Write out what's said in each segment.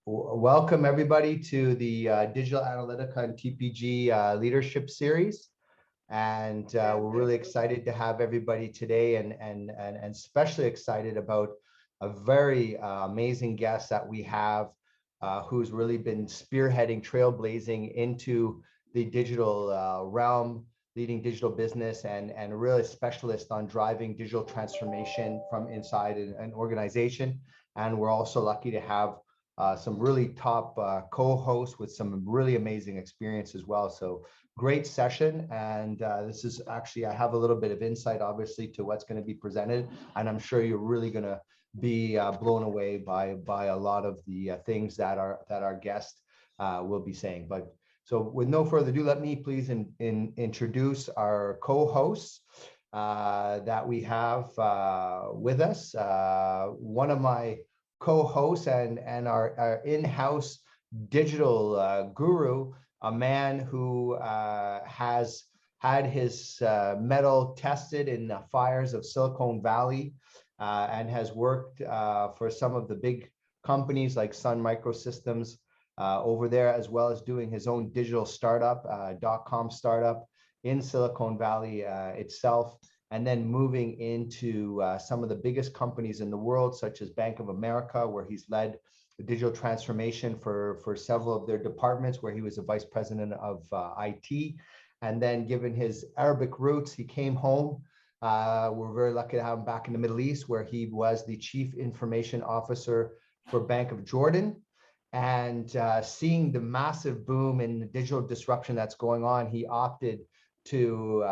Welcome everybody to the Digital Analytica and TPG Leadership Series. And we're really excited to have everybody today and especially excited about a very amazing guest that we have who's really been spearheading, trailblazing into the digital realm, leading digital business and really a specialist on driving digital transformation from inside an organization. And we're also lucky to have some really top co-hosts with some really amazing experience as well. So great session. And this is actually, I have a little bit of insight, obviously, to what's going to be presented. And I'm sure you're really going to be blown away by a lot of the things that our guest will be saying. But so with no further ado, let me please introduce our co-hosts that we have with us. One of my co-hosts and our in-house digital guru, a man who has had his metal tested in the fires of Silicon Valley and has worked for some of the big companies like Sun Microsystems over there, as well as doing his own digital startup, .com startup in Silicon Valley itself, and then moving into some of the biggest companies in the world, such as Bank of America, where he's led the digital transformation for several of their departments, where he was a vice president of IT. And then given his Arabic roots, he came home. We're very lucky to have him back in the Middle East, where he was the chief information officer for Bank of Jordan. And seeing the massive boom in the digital disruption that's going on, he opted to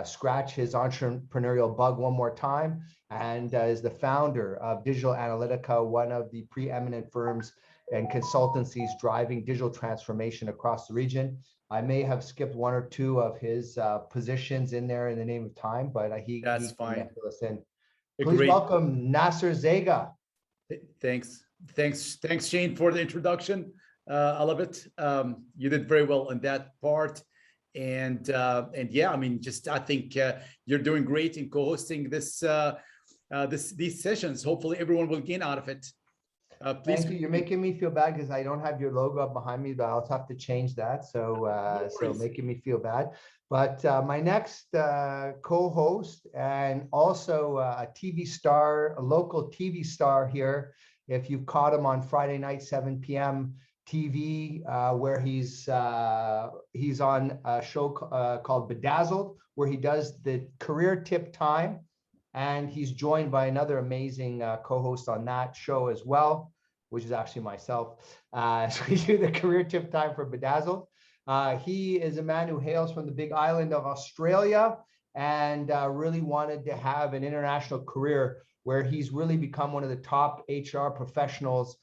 scratch his entrepreneurial bug one more time, and is the founder of Digital Analytica, one of the preeminent firms and consultancies driving digital transformation across the region. I may have skipped one or two of his positions in there in the name of time, but That's fine. Can fill us in. Please welcome Nasser Zagha. Thanks, Shane, for the introduction. I love it. You did very well in that part. And yeah, I mean, I think you're doing great in co-hosting these sessions. Hopefully everyone will gain out of it. Please. Thank you. You're making me feel bad because I don't have your logo up behind me, but I'll have to change that. So making me feel bad. But my next co-host and also a TV star, a local TV star here, if you've caught him on Friday night, 7 p.m. TV, where he's on a show called Bedazzled, where he does the career tip time, and he's joined by another amazing co-host on that show as well, which is actually myself. So we do the career tip time for Bedazzled. He is a man who hails from the big island of Australia and really wanted to have an international career, where he's really become one of the top HR professionals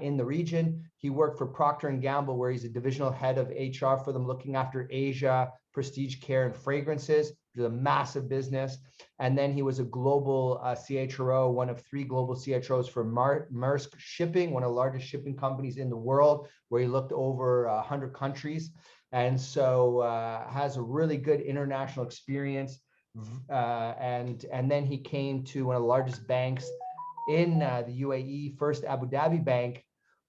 in the region. He worked for Procter & Gamble, where he's a divisional head of HR for them, looking after Asia, prestige care and fragrances, which is a massive business. And then he was a global CHRO, one of 3 global CHROs for Maersk Shipping, one of the largest shipping companies in the world, where he looked over 100 countries. And so has a really good international experience. And then he came to one of the largest banks in the UAE, First Abu Dhabi Bank,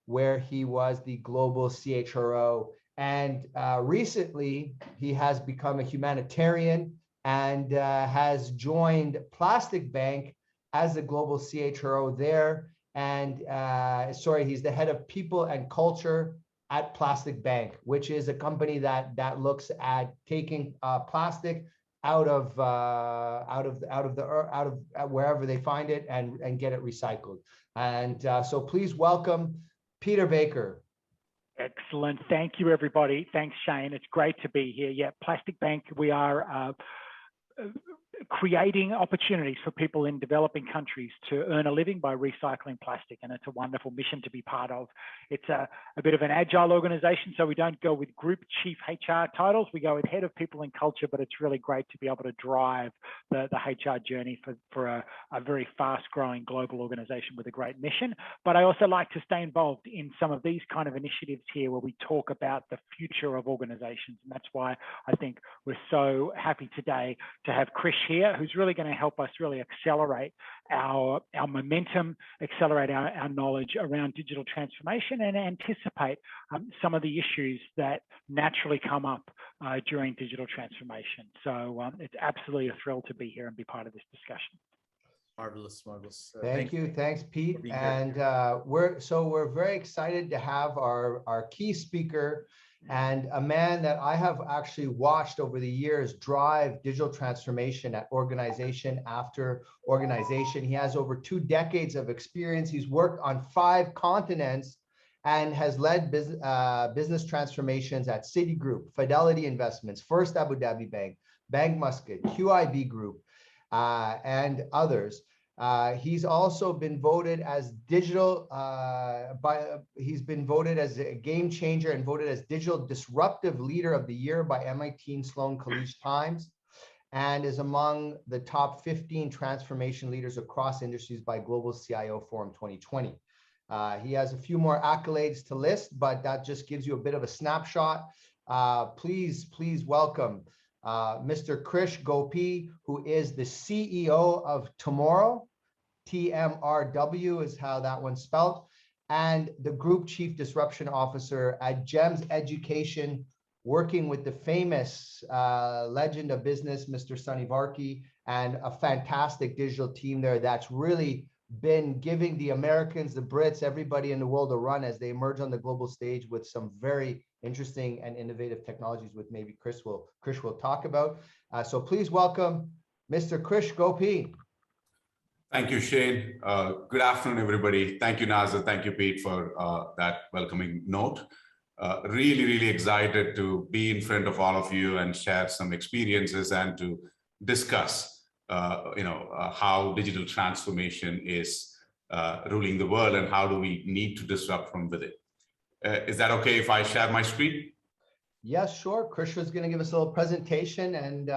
where he was the global CHRO. And recently, he has become a humanitarian and has joined Plastic Bank as the global CHRO there. And he's the head of people and culture at Plastic Bank, which is a company that looks at taking plastic out of wherever they find it and get it recycled. And so please welcome Peter Baker. Excellent. Thank you, everybody. Thanks, Shane. It's great to be here. Yeah, Plastic Bank, we are creating opportunities for people in developing countries to earn a living by recycling plastic, and it's a wonderful mission to be part of. It's a bit of an agile organization, so we don't go with group chief HR titles, we go with head of people and culture, but it's really great to be able to drive the HR journey for a very fast growing global organization with a great mission. But I also like to stay involved in some of these kind of initiatives here where we talk about the future of organizations, and that's why I think we're so happy today to have Krish here, who's really going to help us really accelerate our momentum, accelerate our knowledge around digital transformation, and anticipate some of the issues that naturally come up during digital transformation. So it's absolutely a thrill to be here and be part of this discussion. Marvelous, marvelous. Thank you. Thanks, Pete. And we're very excited to have our key speaker and a man that I have actually watched over the years drive digital transformation at organization after organization. He has over 2 decades of experience. He's worked on 5 continents and has led business transformations at Citigroup, Fidelity Investments, First Abu Dhabi Bank, Bank Muscat, QIB Group, and others. He's also been voted as he's been voted as a game changer and voted as Digital Disruptive Leader of the Year by MIT and Sloan College Times, and is among the top 15 transformation leaders across industries by Global CIO Forum 2020. He has a few more accolades to list, but that just gives you a bit of a snapshot. Please welcome Mr. Krish Gopi, who is the CEO of Tomorrow, TMRW is how that one's spelled, and the Group Chief Disruption Officer at GEMS Education, working with the famous legend of business, Mr. Sami, and a fantastic digital team there that's really been giving the Americans, the Brits, everybody in the world a run as they emerge on the global stage with some very interesting and innovative technologies, which maybe Krish will talk about. So please welcome Mr. Krish Gopi. Thank you, Shane. Good afternoon, everybody. Thank you, Nasser. Thank you, Pete, for that welcoming note. Really excited to be in front of all of you and share some experiences and to discuss, how digital transformation is ruling the world and how do we need to disrupt from within. Is that okay if I share my screen? Yes, sure. Krish was going to give us a little presentation, and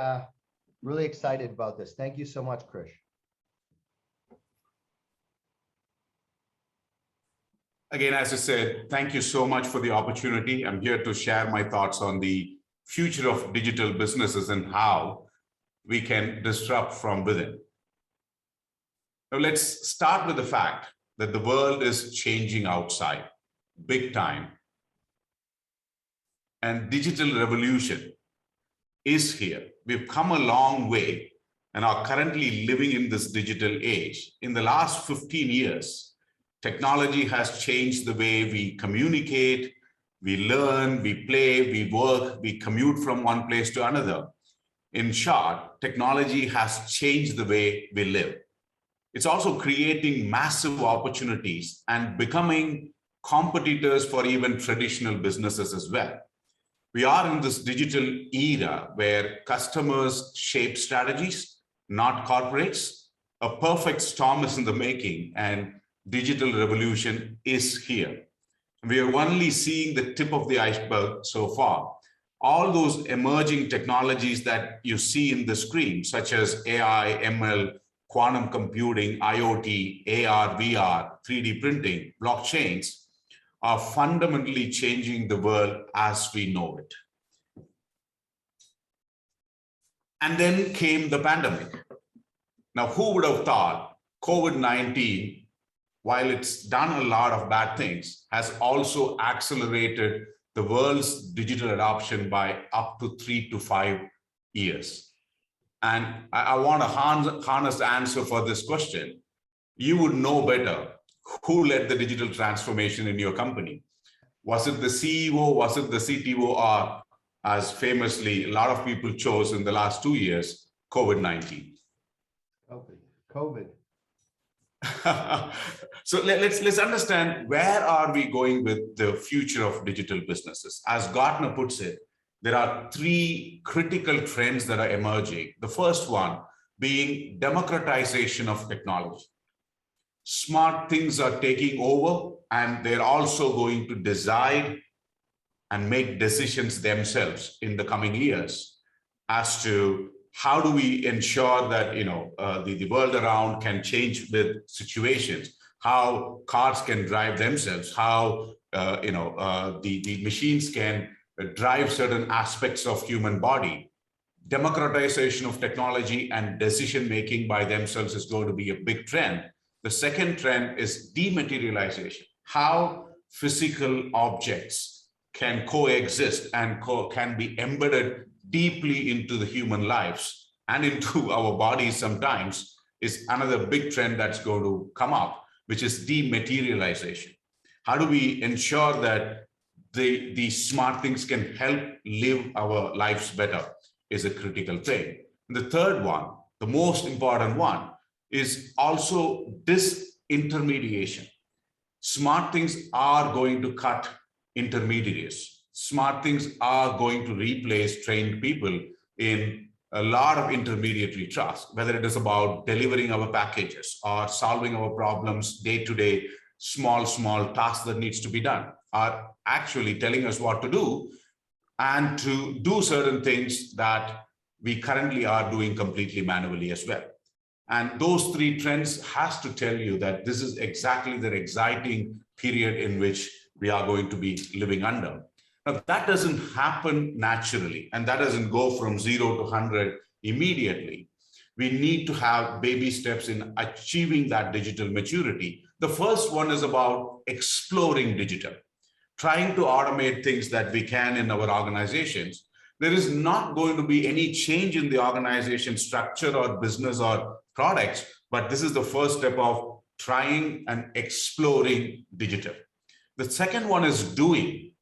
really excited about this. Thank you so much, Krish. Again, as I said, thank you so much for the opportunity. I'm here to share my thoughts on the future of digital businesses and how we can disrupt from within. Now, let's start with the fact that the world is changing outside, big time. And digital revolution is here. We've come a long way and are currently living in this digital age. In the last 15 years, technology has changed the way we communicate, we learn, we play, we work, we commute from one place to another. In short, technology has changed the way we live. It's also creating massive opportunities and becoming competitors for even traditional businesses as well. We are in this digital era where customers shape strategies, not corporates. A perfect storm is in the making, and digital revolution is here. We are only seeing the tip of the iceberg so far. All those emerging technologies that you see in the screen, such as AI, ML, quantum computing, IoT, AR, VR, 3D printing, blockchains, are fundamentally changing the world as we know it. And then came the pandemic. Now, who would have thought COVID-19, while it's done a lot of bad things, has also accelerated the world's digital adoption by up to 3 to 5 years? And I want a honest answer for this question. You would know better who led the digital transformation in your company. Was it the CEO? Was it the CTO? Or, as famously a lot of people chose in the last 2 years, COVID-19? COVID. So let's understand, where are we going with the future of digital businesses? As Gartner puts it, there are 3 critical trends that are emerging. The first one being democratization of technology. Smart things are taking over, and they're also going to decide and make decisions themselves in the coming years as to how do we ensure that the world around can change with situations, how cars can drive themselves, how the machines can drive certain aspects of human body. democratization of technology and decision-making by themselves is going to be a big trend. The second trend is dematerialization, how physical objects can coexist and can be embedded deeply into the human lives and into our bodies sometimes, is another big trend that's going to come up, which is dematerialization. How do we ensure that these smart things can help live our lives better is a critical thing. And the third one, the most important one, is also disintermediation. Smart things are going to cut intermediaries. Smart things are going to replace trained people in a lot of intermediary tasks, whether it is about delivering our packages or solving our problems day-to-day, small tasks that needs to be done, are actually telling us what to do and to do certain things that we currently are doing completely manually as well. And those three trends has to tell you that this is exactly the exciting period in which we are going to be living under. Now, that doesn't happen naturally, and that doesn't go from 0 to 100 immediately. We need to have baby steps in achieving that digital maturity. The first one is about exploring digital, trying to automate things that we can in our organizations. There is not going to be any change in the organization structure or business or products, but this is the first step of trying and exploring digital. The second one is doing.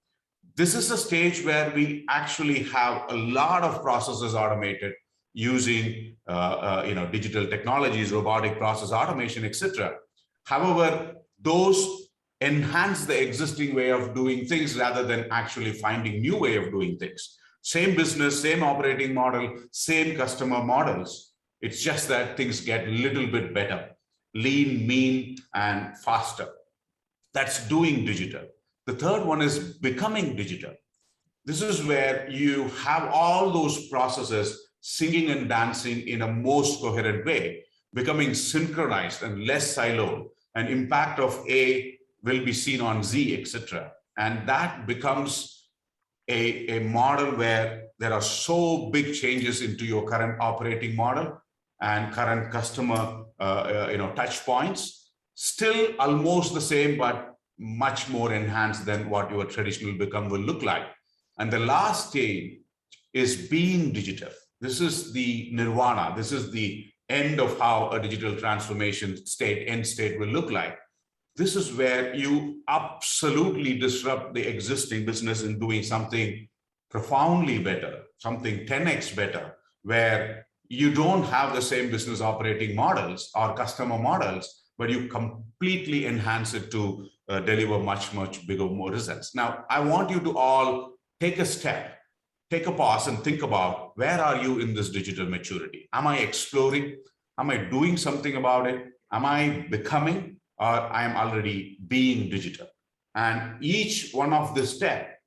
This is a stage where we actually have a lot of processes automated using digital technologies, robotic process automation, etc. However, those enhance the existing way of doing things rather than actually finding new way of doing things. Same business, same operating model, same customer models. It's just that things get a little bit better, lean, mean, and faster. That's doing digital. The third one is becoming digital. This is where you have all those processes singing and dancing in a most coherent way, becoming synchronized and less siloed. An impact of A will be seen on Z, etc. And that becomes a model where there are so big changes into your current operating model and current customer touch points, still almost the same, but much more enhanced than what your traditional become will look like. And the last stage is being digital. This is the nirvana. This is the end of how a digital transformation end state will look like. This is where you absolutely disrupt the existing business in doing something profoundly better, something 10x better, where you don't have the same business operating models or customer models, but you completely enhance it to deliver much bigger, more results. Now, I want you to all take a step, take a pause and think about, where are you in this digital maturity? Am I exploring? Am I doing something about it? Am I becoming, or I am already being digital? And each one of this step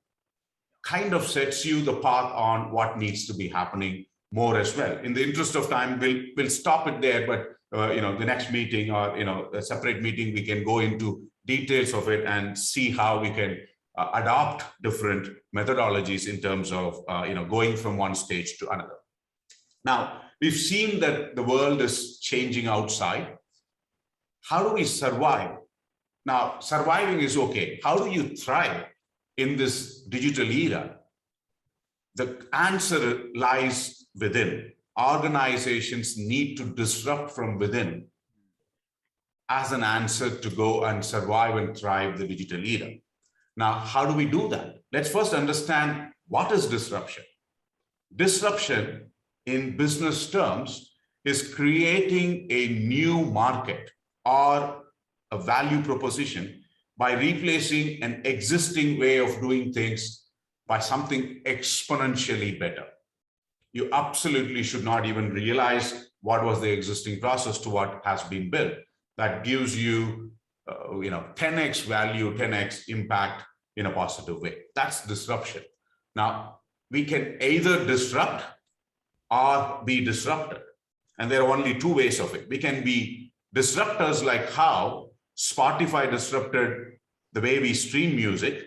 kind of sets you the path on what needs to be happening more as well. In the interest of time, we'll stop it there, but the next meeting or a separate meeting, we can go into details of it and see how we can adopt different methodologies in terms of going from one stage to another. Now, we've seen that the world is changing outside. How do we survive? Now, surviving is okay. How do you thrive in this digital era? The answer lies within. Organizations need to disrupt from within as an answer to go and survive and thrive the digital era. Now, how do we do that? Let's first understand, what is disruption? Disruption in business terms is creating a new market or a value proposition by replacing an existing way of doing things by something exponentially better. You absolutely should not even realize what was the existing process to what has been built. That gives you 10x value, 10x impact in a positive way. That's disruption. Now, we can either disrupt or be disrupted. And there are only two ways of it. We can be disruptors, like how Spotify disrupted the way we stream music,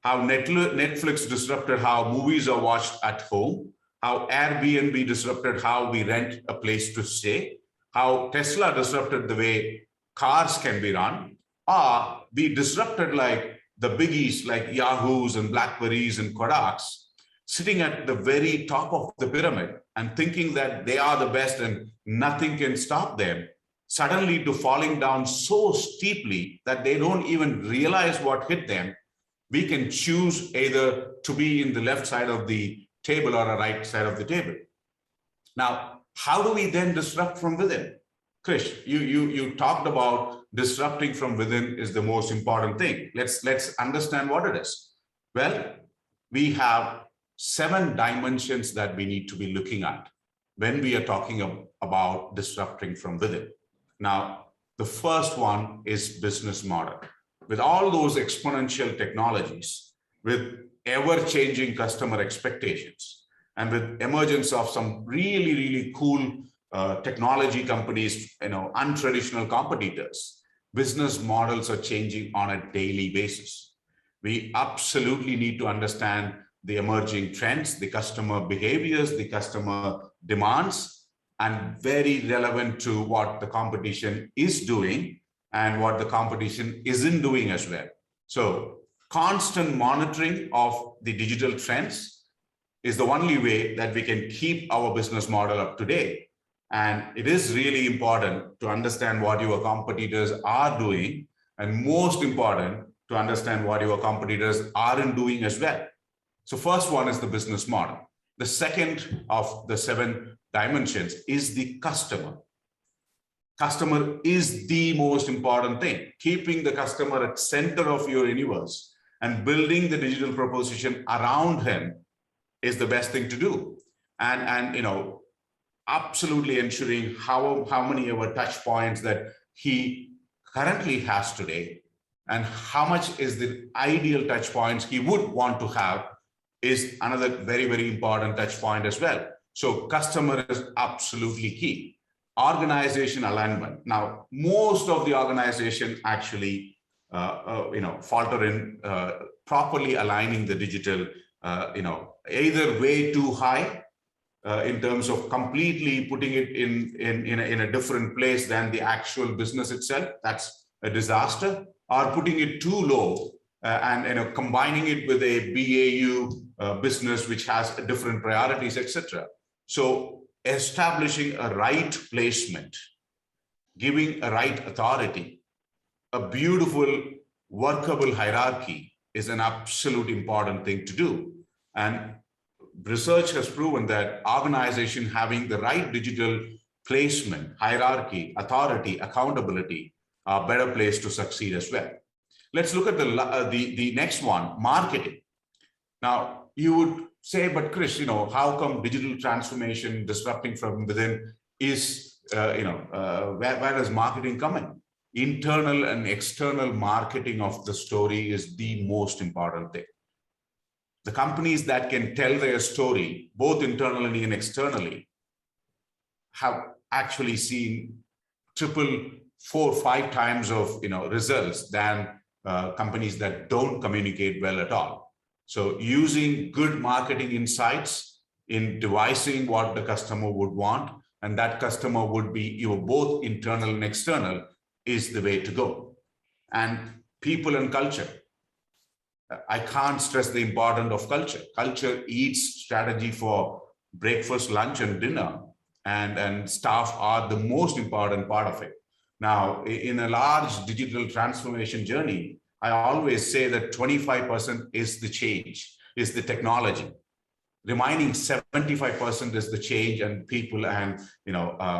how Netflix disrupted how movies are watched at home, how Airbnb disrupted how we rent a place to stay, how Tesla disrupted the way cars can be run, or we disrupted like the biggies like Yahoos and Blackberries and Kodaks, sitting at the very top of the pyramid and thinking that they are the best and nothing can stop them, suddenly to falling down so steeply that they don't even realize what hit them. We can choose either to be in the left side of the table or a right side of the table. Now, how do we then disrupt from within? Krish, you talked about disrupting from within is the most important thing. Let's understand what it is. Well, we have 7 dimensions that we need to be looking at when we are talking about disrupting from within. Now, the first one is business model. With all those exponential technologies, with ever-changing customer expectations, and with emergence of some really, really cool technology companies, untraditional competitors, business models are changing on a daily basis. We absolutely need to understand the emerging trends, the customer behaviors, the customer demands, and very relevant to what the competition is doing and what the competition isn't doing as well. So constant monitoring of the digital trends is the only way that we can keep our business model up to date. And it is really important to understand what your competitors are doing, and most important, to understand what your competitors aren't doing as well. So first one is the business model. The second of the 7 dimensions is the customer. Customer is the most important thing. Keeping the customer at center of your universe and building the digital proposition around him is the best thing to do. And absolutely ensuring how many of our touch points that he currently has today, and how much is the ideal touch points he would want to have is another very, very important touch point as well. So customer is absolutely key. Organization alignment. Now, most of the organization actually, falter in properly aligning the digital, either way too high in terms of completely putting it in a different place than the actual business itself. That's a disaster. Or putting it too low and combining it with a BAU business which has different priorities, etc. So establishing a right placement, giving a right authority, a beautiful workable hierarchy is an absolute important thing to do. And research has proven that organization having the right digital placement, hierarchy, authority, accountability are better placed to succeed as well. Let's look at the next one, marketing. Now, you would say, but Krish, how come digital transformation, disrupting from within is, where does marketing come in? Internal and external marketing of the story is the most important thing. The companies that can tell their story, both internally and externally, have actually seen 4, 5 times of results than companies that don't communicate well at all. So using good marketing insights in devising what the customer would want, and that customer would be both internal and external, is the way to go. And people and culture. I can't stress the importance of culture. Culture eats strategy for breakfast, lunch, and dinner, and staff are the most important part of it. Now, in a large digital transformation journey, I always say that 25% is the change, is the technology. Remaining 75% is the change and people, and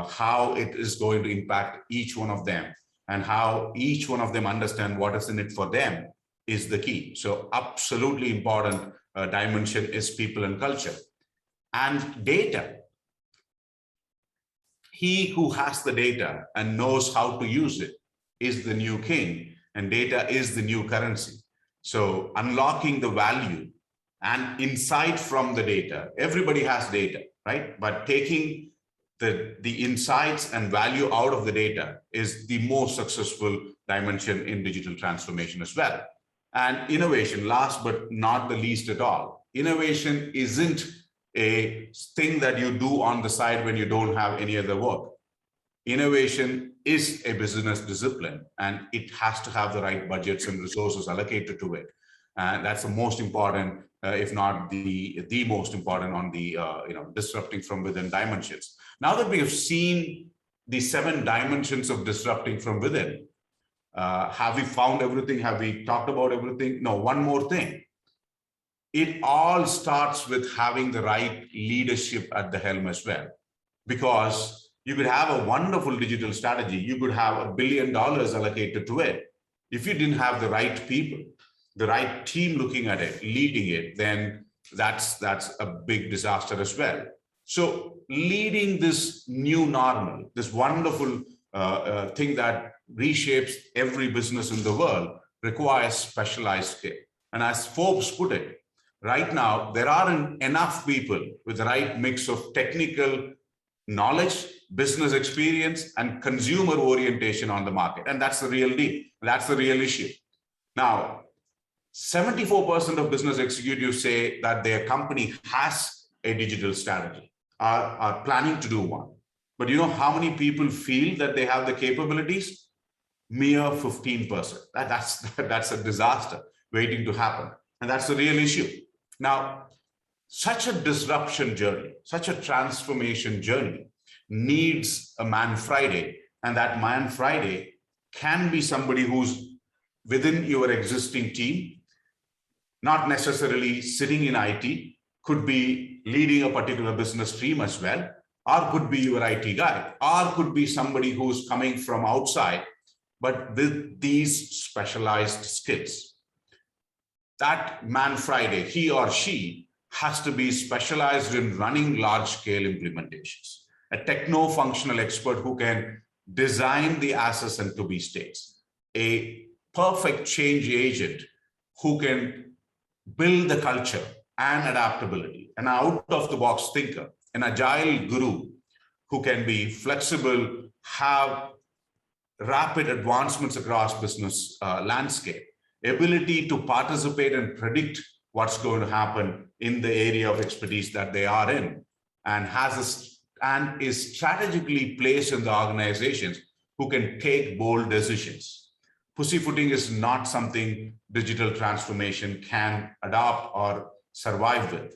how it is going to impact each one of them, and how each one of them understand what is in it for them is the key. So absolutely important dimension is people and culture. And data. He who has the data and knows how to use it is the new king, and data is the new currency. So unlocking the value and insight from the data. Everybody has data, right? But taking the insights and value out of the data is the most successful dimension in digital transformation as well. And innovation, last but not the least at all. Innovation isn't a thing that you do on the side when you don't have any other work. Innovation is a business discipline, and it has to have the right budgets and resources allocated to it. And that's the most important, if not the most important on the disrupting from within dimensions. Now that we have seen the 7 dimensions of disrupting from within, have we found everything? Have we talked about everything? No, one more thing. It all starts with having the right leadership at the helm as well, because you could have a wonderful digital strategy. You could have $1 billion allocated to it. If you didn't have the right people, the right team looking at it, leading it, then that's a big disaster as well. So leading this new normal, this wonderful thing that reshapes every business in the world, requires specialized skill. And as Forbes put it, right now, there aren't enough people with the right mix of technical knowledge, business experience, and consumer orientation on the market. And that's the real deal. That's the real issue. Now, 74% of business executives say that their company has a digital strategy, are planning to do one. But you know how many people feel that they have the capabilities? Mere 15%. That's a disaster waiting to happen. And that's the real issue. Now, such a disruption journey, such a transformation journey needs a Man Friday. And that Man Friday can be somebody who's within your existing team, not necessarily sitting in IT, could be leading a particular business stream as well, or could be your IT guy, or could be somebody who's coming from outside, but with these specialized skills. That Man Friday, he or she, has to be specialized in running large-scale implementations, a techno-functional expert who can design the assets and to-be states, a perfect change agent who can build the culture and adaptability, an out-of-the-box thinker, an agile guru who can be flexible, have rapid advancements across business landscape, ability to participate and predict what's going to happen in the area of expertise that they are in, and is strategically placed in the organizations who can take bold decisions. Pussyfooting is not something digital transformation can adopt or survive with.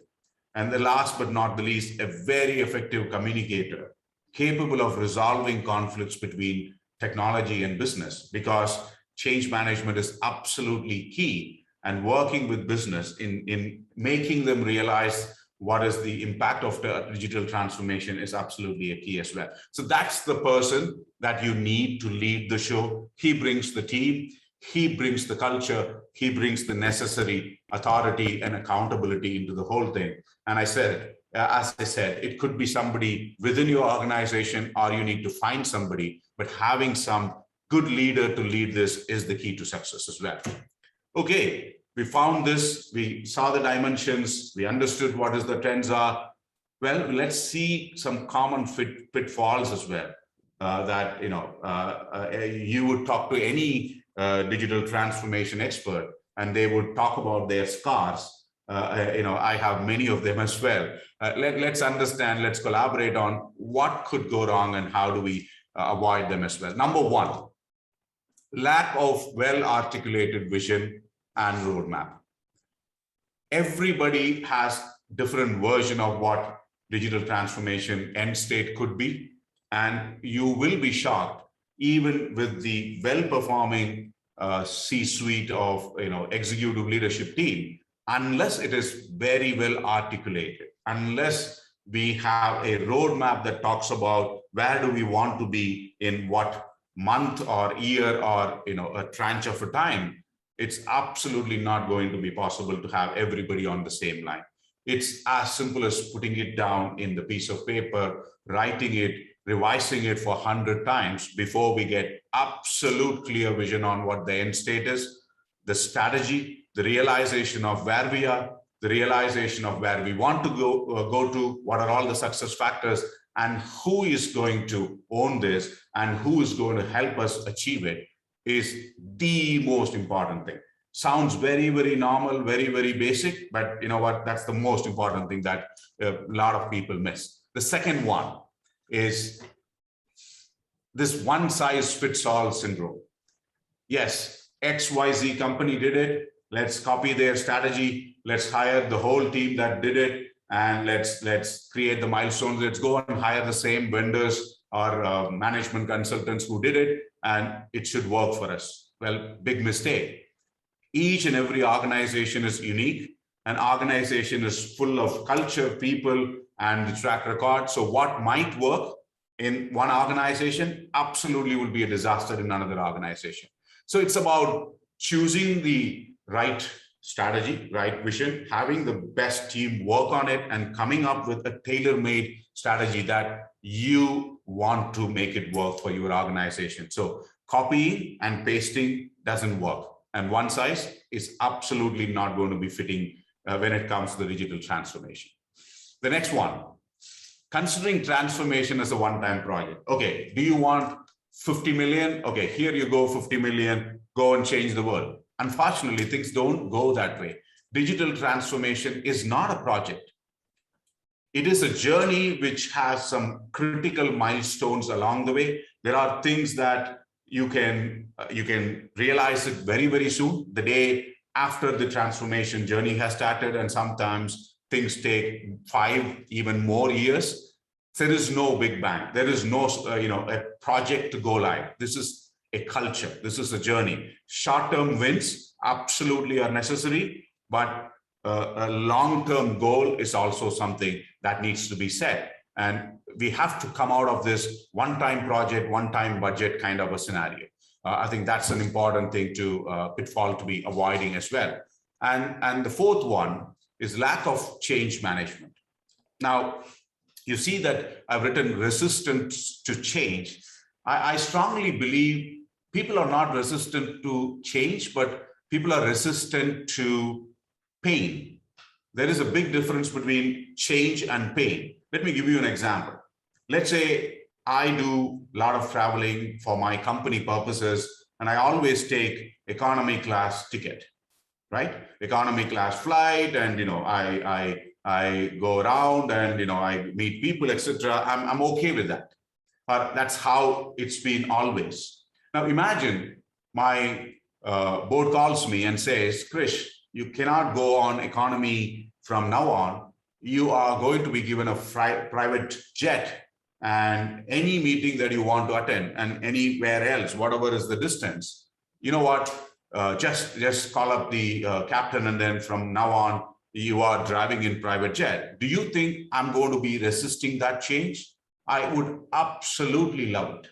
And the last but not the least, a very effective communicator, capable of resolving conflicts between technology and business, because change management is absolutely key, and working with business in making them realize what is the impact of the digital transformation is absolutely a key as well. So that's the person that you need to lead the show. He brings the team, he brings the culture, he brings the necessary authority and accountability into the whole thing. And I said, as I said, it could be somebody within your organization, or you need to find somebody, but having some good leader to lead this is the key to success as well. Okay, we found this, we saw the dimensions, we understood what is the trends are. Well, let's see some common pitfalls as well. That you would talk to any digital transformation expert, and they would talk about their scars. I have many of them as well. Let's understand, let's collaborate on what could go wrong and how do we avoid them as well. Number one, lack of well-articulated vision and roadmap. Everybody has different version of what digital transformation end state could be, and you will be shocked, even with the well-performing C-suite of executive leadership team, unless it is very well articulated, unless we have a roadmap that talks about where do we want to be in what month or year or a tranche of a time, it's absolutely not going to be possible to have everybody on the same line. It's as simple as putting it down in the piece of paper, writing it, revising it for 100 times before we get absolute clear vision on what the end state is, the strategy, the realization of where we are, the realization of where we want to go to, what are all the success factors, and who is going to own this and who is going to help us achieve it is the most important thing. Sounds very, very normal, very, very basic, but you know what? That's the most important thing that a lot of people miss. The second one is this one size fits all syndrome. Yes, XYZ company did it. Let's copy their strategy. Let's hire the whole team that did it, and let's create the milestones. Let's go and hire the same vendors or management consultants who did it, and it should work for us. Well, big mistake. Each and every organization is unique. An organization is full of culture, people, and the track record. So what might work in one organization absolutely will be a disaster in another organization. So it's about choosing the right strategy, right vision, having the best team work on it, and coming up with a tailor-made strategy that you want to make it work for your organization. So copying and pasting doesn't work. And one size is absolutely not going to be fitting when it comes to the digital transformation. The next one, considering transformation as a one-time project. Okay, do you want 50 million? Okay, here you go, 50 million, go and change the world. Unfortunately, things don't go that way. Digital transformation is not a project. It is a journey which has some critical milestones along the way. There are things that you can realize it very, very soon, the day after the transformation journey has started, and sometimes things take 5, even more years. There is no big bang. There is no a project to go live. This is a culture. This is a journey. Short-term wins absolutely are necessary, but a long-term goal is also something that needs to be set. And we have to come out of this one-time project, one-time budget kind of a scenario. I think that's an important thing to pitfall to be avoiding as well. And the fourth one is lack of change management. Now, you see that I've written resistance to change. I strongly believe people are not resistant to change, but people are resistant to pain. There is a big difference between change and pain. Let me give you an example. Let's say I do a lot of traveling for my company purposes, and I always take economy class ticket, right? Economy class flight, and I go around and I meet people, etc. I'm okay with that. That's how it's been always. Now imagine my board calls me and says, Krish, you cannot go on economy from now on. You are going to be given a private jet, and any meeting that you want to attend and anywhere else, whatever is the distance, you know what, just call up the captain, and then from now on, you are driving in private jet. Do you think I'm going to be resisting that change? I would absolutely love it.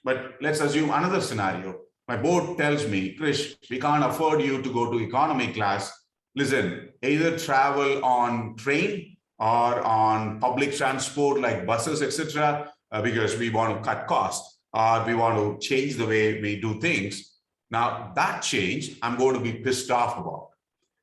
But let's assume another scenario. My board tells me, Krish, we can't afford you to go to economy class. Listen, either travel on train or on public transport like buses, etc., because we want to cut costs or we want to change the way we do things. Now, that change, I'm going to be pissed off about,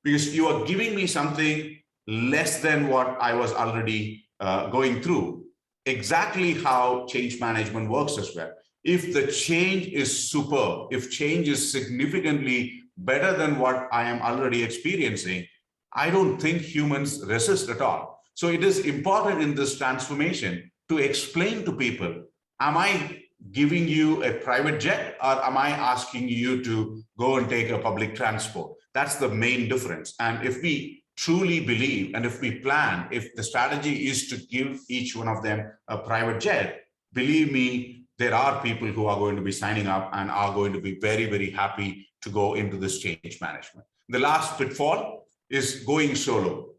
because you are giving me something less than what I was already going through. Exactly how change management works as well. If the change is superb, if change is significantly better than what I am already experiencing, I don't think humans resist at all. So it is important in this transformation to explain to people, am I giving you a private jet, or am I asking you to go and take a public transport? That's the main difference. And if we truly believe, and if we plan, if the strategy is to give each one of them a private jet, believe me, there are people who are going to be signing up and are going to be very, very happy to go into this change management. The last pitfall is going solo.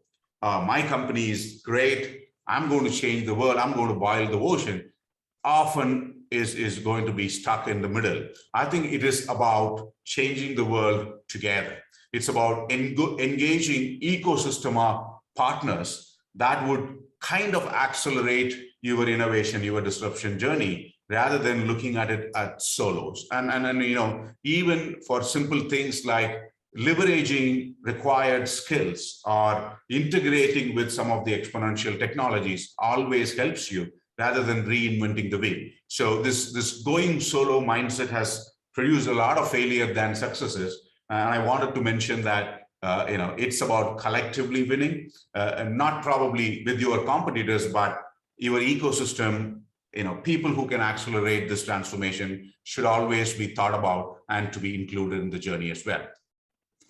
My company is great. I'm going to change the world. I'm going to boil the ocean. Often is going to be stuck in the middle. I think it is about changing the world together. It's about engaging ecosystem partners that would kind of accelerate your innovation, your disruption journey, rather than looking at it at solos. And even for simple things like leveraging required skills or integrating with some of the exponential technologies always helps you, rather than reinventing the wheel. So this going solo mindset has produced a lot of failure than successes. And I wanted to mention that it's about collectively winning, and not probably with your competitors, but your ecosystem. People who can accelerate this transformation should always be thought about and to be included in the journey as well.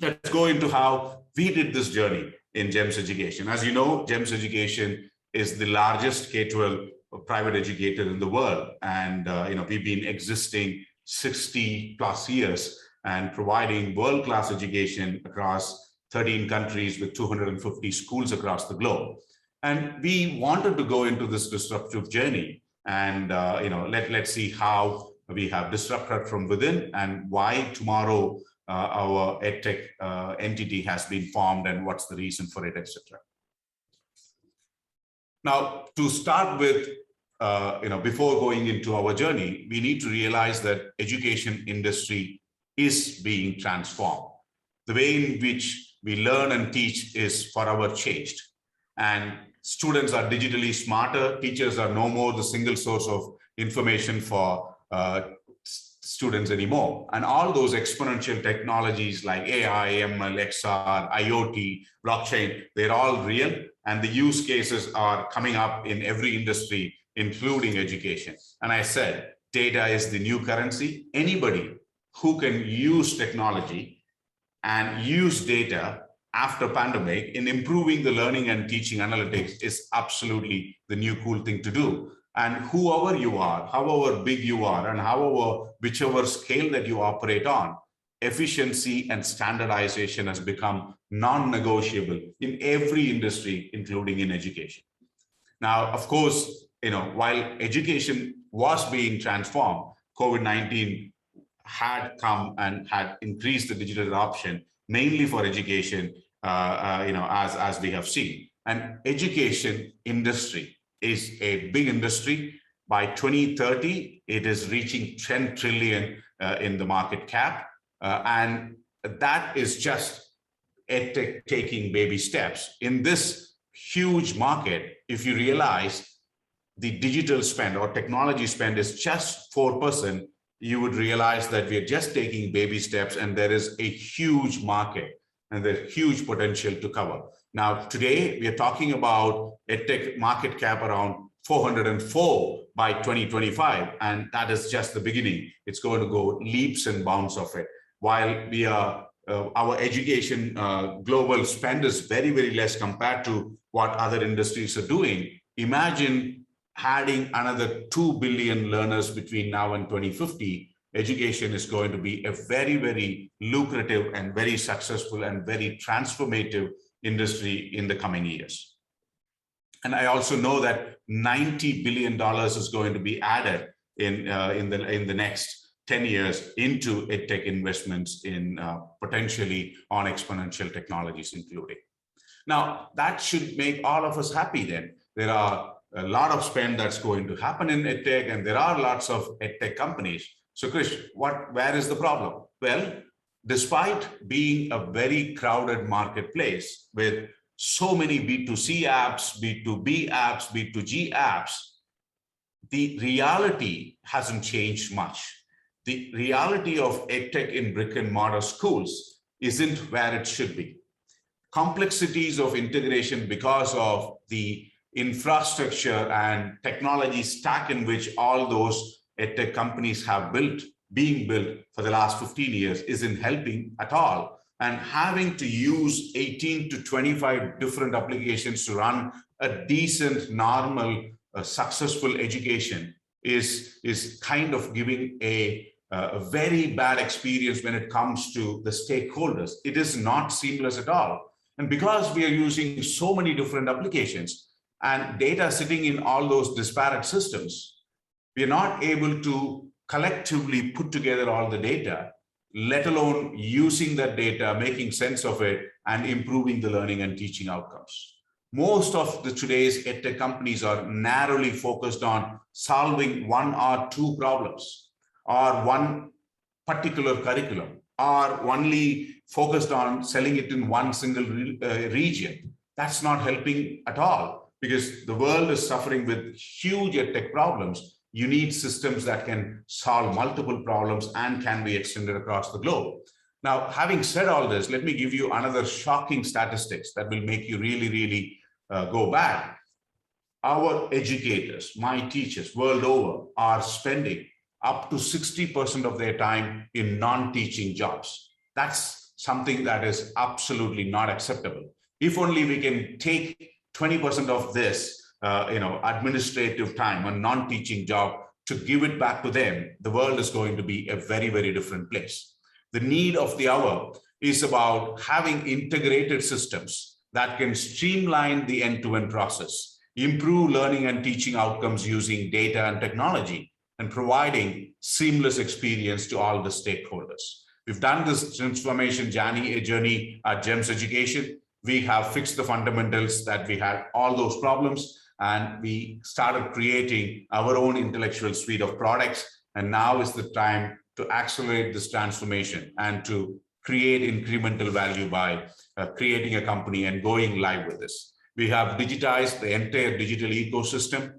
Let's go into how we did this journey in GEMS Education. As you know, GEMS Education is the largest K-12 private educator in the world. And we've been existing 60 plus years and providing world-class education across 13 countries with 250 schools across the globe. And we wanted to go into this disruptive journey and let's see how we have disrupted from within and why tomorrow our EdTech entity has been formed and what's the reason for it, etc. Now, to start with, before going into our journey, we need to realize that education industry is being transformed. The way in which we learn and teach is forever changed. And students are digitally smarter. Teachers are no more the single source of information for students anymore. And all those exponential technologies like AI, ML, XR, IoT, blockchain, they're all real. And the use cases are coming up in every industry, including education. And I said, data is the new currency. Anybody who can use technology and use data after pandemic in improving the learning and teaching analytics is absolutely the new cool thing to do. And whoever you are, however big you are, and whichever scale that you operate on, efficiency and standardization has become non-negotiable in every industry, including in education. Now, of course, while education was being transformed, COVID-19 had come and had increased the digital adoption, mainly for education, as we have seen. And education industry is a big industry. By 2030, it is reaching 10 trillion in the market cap. And that is just EdTech taking baby steps. In this huge market, if you realize the digital spend or technology spend is just 4%, you would realize that we are just taking baby steps and there is a huge market and there's huge potential to cover. Now, today, we are talking about EdTech market cap around 404 by 2025, and that is just the beginning. It's going to go leaps and bounds of it. While we are, our education global spend is very, very less compared to what other industries are doing. Imagine adding another 2 billion learners between now and 2050. Education is going to be a very, very lucrative and very successful and very transformative industry in the coming years. And I also know that $90 billion is going to be added in the next 10 years into EdTech investments in potentially on exponential technologies including. Now, that should make all of us happy then. There are a lot of spend that's going to happen in EdTech, and there are lots of EdTech companies. So Krish, where is the problem? Well, despite being a very crowded marketplace with so many B2C apps, B2B apps, B2G apps, the reality hasn't changed much. The reality of EdTech in brick and mortar schools isn't where it should be. Complexities of integration because of the infrastructure and technology stack in which all those EdTech companies have being built for the last 15 years isn't helping at all. And having to use 18 to 25 different applications to run a decent, normal, successful education is kind of giving a very bad experience when it comes to the stakeholders. It is not seamless at all. And because we are using so many different applications and data sitting in all those disparate systems, we are not able to collectively put together all the data, let alone using that data, making sense of it, and improving the learning and teaching outcomes. Most of today's EdTech companies are narrowly focused on solving one or two problems, or one particular curriculum, or only focused on selling it in one single region. That's not helping at all, because the world is suffering with huge EdTech problems. You need systems that can solve multiple problems and can be extended across the globe. Now, having said all this, let me give you another shocking statistics that will make you really, really go back. Our educators, my teachers world over, are spending up to 60% of their time in non-teaching jobs. That's something that is absolutely not acceptable. If only we can take 20% of this, administrative time, a non-teaching job, to give it back to them, the world is going to be a very, very different place. The need of the hour is about having integrated systems that can streamline the end-to-end process, improve learning and teaching outcomes using data and technology, and providing seamless experience to all the stakeholders. We've done this transformation journey at GEMS Education. We have fixed the fundamentals that we had all those problems, and we started creating our own intellectual suite of products. And now is the time to accelerate this transformation and to create incremental value by creating a company and going live with this. We have digitized the entire digital ecosystem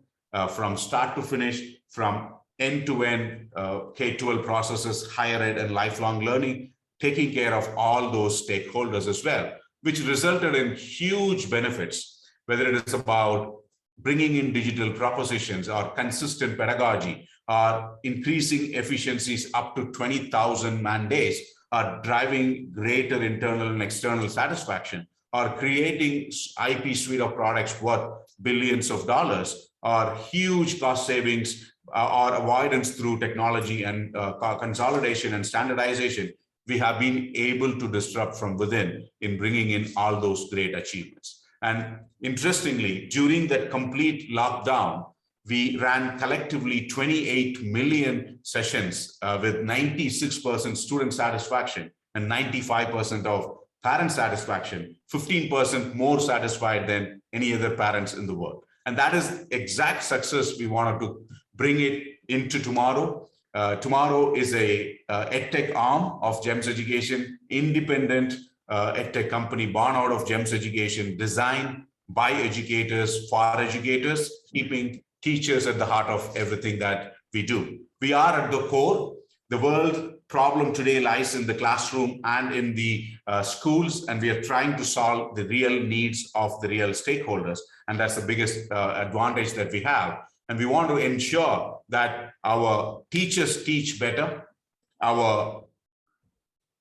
from start to finish, from end-to-end K-12 processes, higher ed and lifelong learning, taking care of all those stakeholders as well, which resulted in huge benefits, whether it is about bringing in digital propositions or consistent pedagogy, or increasing efficiencies up to 20,000 man days, or driving greater internal and external satisfaction, or creating IP suite of products worth billions of dollars, or huge cost savings, or avoidance through technology and consolidation and standardization. We have been able to disrupt from within in bringing in all those great achievements. And interestingly, during that complete lockdown, we ran collectively 28 million sessions with 96% student satisfaction and 95% of parent satisfaction, 15% more satisfied than any other parents in the world. And that is exact success we wanted to bring it into tomorrow. Tomorrow is a EdTech arm of GEMS Education, independent EdTech company born out of GEMS Education, designed by educators for educators, keeping teachers at the heart of everything that we do. We are at the core. The world problem today lies in the classroom and in the schools, and we are trying to solve the real needs of the real stakeholders. And that's the biggest advantage that we have. And we want to ensure that our teachers teach better, our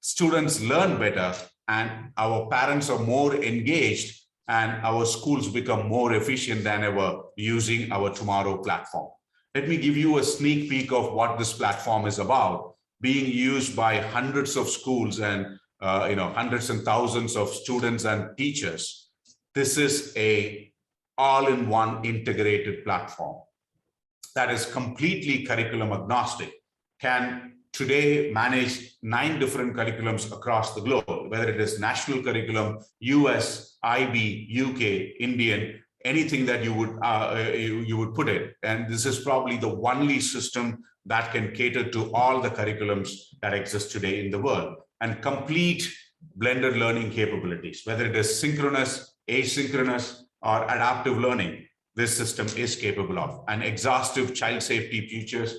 students learn better, and our parents are more engaged, and our schools become more efficient than ever using our Tomorrow platform. Let me give you a sneak peek of what this platform is about, being used by hundreds of schools and hundreds and thousands of students and teachers. This is a all-in-one integrated platform that is completely curriculum agnostic, can today manage 9 different curriculums across the globe, whether it is national curriculum, US, IB, UK, Indian, anything that you would put it. And this is probably the only system that can cater to all the curriculums that exist today in the world, and complete blended learning capabilities, whether it is synchronous, asynchronous, or adaptive learning. This system is capable of, and exhaustive child safety features,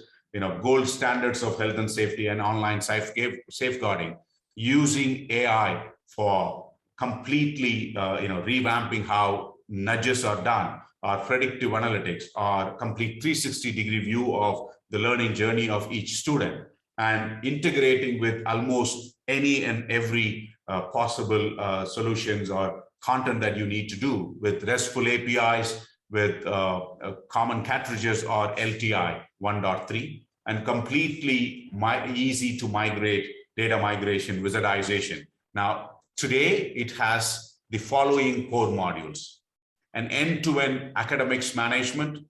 gold standards of health and safety and online safeguarding, using AI for completely, revamping how nudges are done, or predictive analytics, or complete 360-degree view of the learning journey of each student, and integrating with almost any and every possible solutions or content that you need to do with RESTful APIs, with common cartridges or LTI 1.3, and completely easy to migrate data migration wizardization. Now, today it has the following core modules: an end-to-end academics management,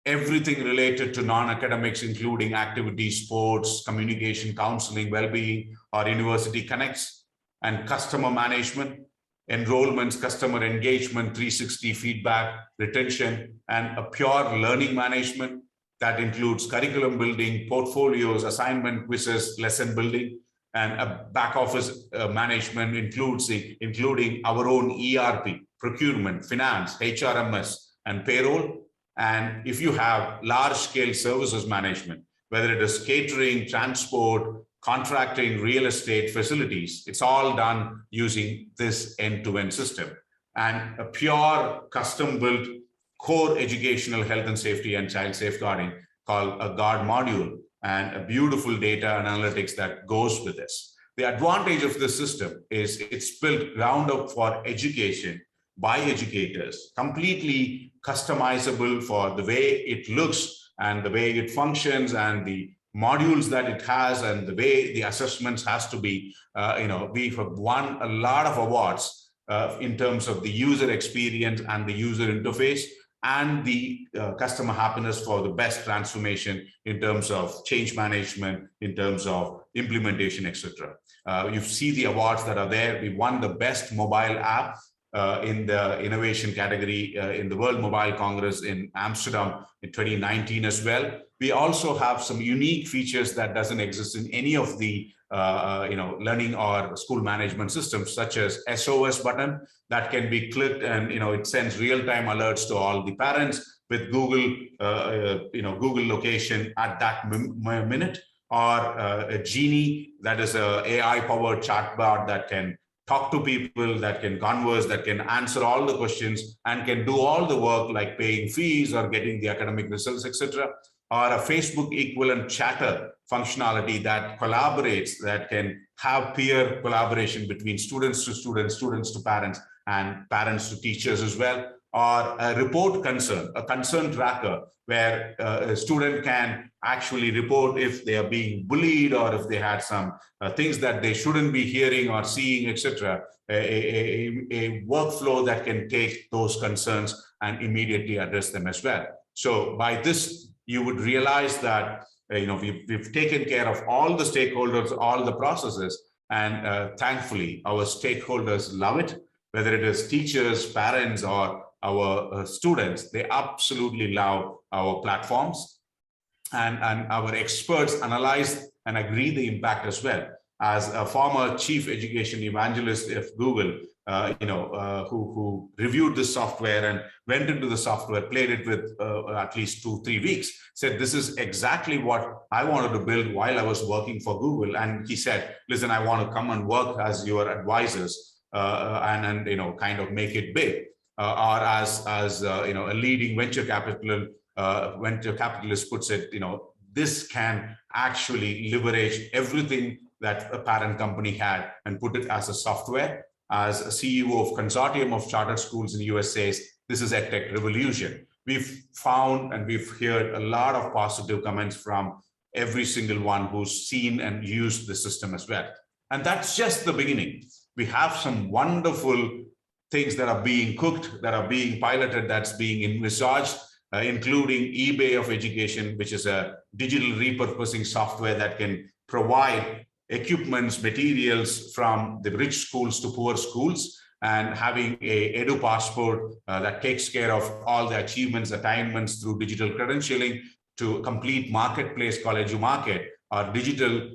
everything related to non-academics, including activities, sports, communication, counseling, well-being, or university connects, and customer management, enrollments, customer engagement, 360 feedback, retention, and a pure learning management that includes curriculum building, portfolios, assignment quizzes, lesson building, and a back office management including our own ERP, procurement, finance, HRMS, and payroll. And if you have large scale services management, whether it is catering, transport, contracting real estate facilities. It's all done using this end-to-end system. And a pure custom-built core educational health and safety and child safeguarding called a guard module, and a beautiful data analytics that goes with this. The advantage of this system is it's built ground up for education by educators, completely customizable for the way it looks and the way it functions and the modules that it has and the way the assessments has to be. We have won a lot of awards in terms of the user experience and the user interface and the customer happiness for the best transformation in terms of change management, in terms of implementation, etc. You see the awards that are there. We won the best mobile app in the innovation category in the World Mobile Congress in Amsterdam in 2019 as well. We also have some unique features that doesn't exist in any of the learning or school management systems, such as SOS button that can be clicked and it sends real-time alerts to all the parents with Google Google location at that minute, or a Genie, that is a AI-powered chatbot that can talk to people, that can converse, that can answer all the questions and can do all the work like paying fees or getting the academic results, etc. Or a Facebook equivalent chatter functionality that collaborates, that can have peer collaboration between students to students, students to parents, and parents to teachers as well. Or a report concern, a concern tracker, where a student can actually report if they are being bullied or if they had some things that they shouldn't be hearing or seeing, etc. A workflow that can take those concerns and immediately address them as well. So by this, you would realize that we've taken care of all the stakeholders, all the processes, and thankfully our stakeholders love it, whether it is teachers, parents, or our students. They absolutely love our platforms, and our experts analyze and agree the impact as well. As a former chief education evangelist of Google, who reviewed the software and went into the software, played it with at least 2-3 weeks, said, this is exactly what I wanted to build while I was working for Google. And he said, listen, I want to come and work as your advisors and kind of make it big. Or as a leading venture capitalist puts it, this can actually leverage everything that a parent company had and put it as a software. As a CEO of Consortium of Chartered Schools in the US says, this is EdTech revolution. We've found and we've heard a lot of positive comments from every single one who's seen and used the system as well. And that's just the beginning. We have some wonderful things that are being cooked, that are being piloted, that's being envisaged, including eBay of education, which is a digital repurposing software that can provide equipments, materials from the rich schools to poor schools, and having a Edu passport that takes care of all the achievements, attainments through digital credentialing, to a complete marketplace called EduMarket, our digital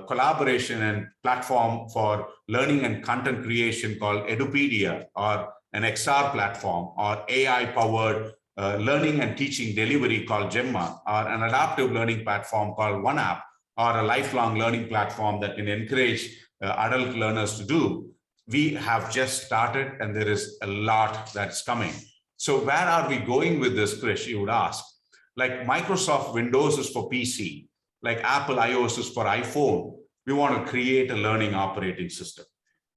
collaboration and platform for learning and content creation called Edupedia, or an XR platform, or AI-powered learning and teaching delivery called Gemma, or an adaptive learning platform called OneApp, or a lifelong learning platform that can encourage adult learners to do. We have just started, and there is a lot that's coming. So where are we going with this, Krish, you would ask? Like Microsoft Windows is for PC, like Apple iOS is for iPhone. We want to create a learning operating system.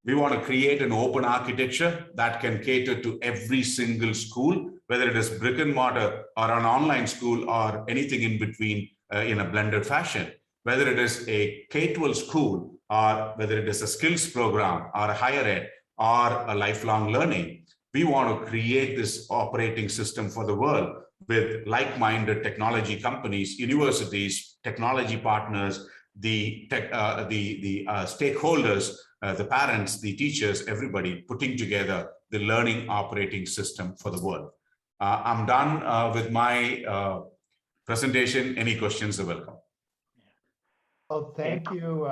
We want to create an open architecture that can cater to every single school, whether it is brick and mortar or an online school or anything in between in a blended fashion. Whether it is a K-12 school, or whether it is a skills program or a higher ed or a lifelong learning, we want to create this operating system for the world with like-minded technology companies, universities, technology partners, the stakeholders, the parents, the teachers, everybody putting together the learning operating system for the world. I'm done with my presentation. Any questions are welcome. Oh, thank you,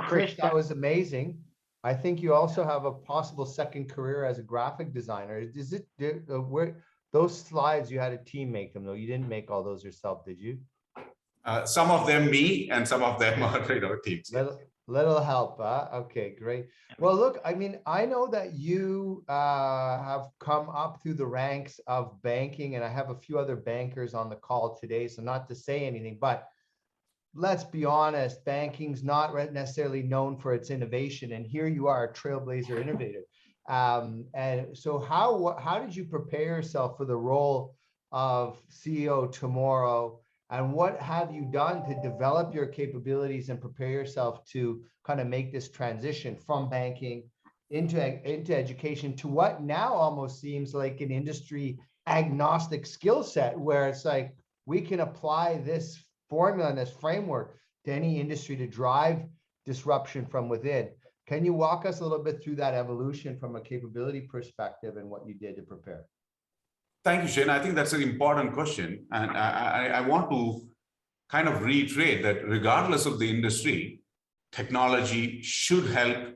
Krish. That was amazing. I think you also have a possible second career as a graphic designer. Is it where those slides you had a team make them though? You didn't make all those yourself, did you? Some of them me, and some of them are teams. Little help. Okay, great. Well, look, I mean, I know that you have come up through the ranks of banking, and I have a few other bankers on the call today, so not to say anything, but let's be honest, banking's not necessarily known for its innovation, and here you are, a trailblazer innovator. And so how did you prepare yourself for the role of CEO tomorrow? And what have you done to develop your capabilities and prepare yourself to kind of make this transition from banking into education to what now almost seems like an industry agnostic skill set, where it's like we can apply this formula and this framework to any industry to drive disruption from within. Can you walk us a little bit through that evolution from a capability perspective and what you did to prepare? Thank you, Shane. I think that's an important question. And I want to kind of reiterate that regardless of the industry, technology should help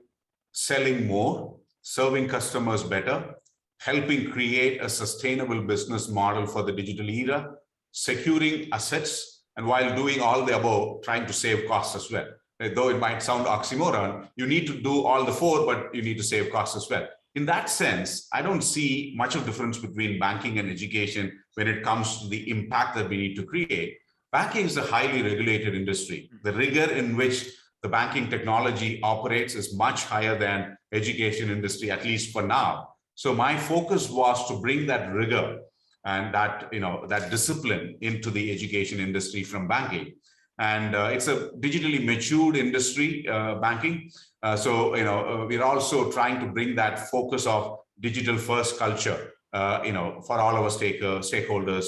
selling more, serving customers better, helping create a sustainable business model for the digital era, securing assets, and while doing all the above, trying to save costs as well. Though it might sound oxymoron, you need to do all the four, but you need to save costs as well. In that sense, I don't see much of difference between banking and education when it comes to the impact that we need to create. Banking is a highly regulated industry. The rigor in which the banking technology operates is much higher than education industry, at least for now. So my focus was to bring that rigor and that discipline into the education industry from banking. And it's a digitally matured industry, banking. So we're also trying to bring that focus of digital first culture, for all our stakeholders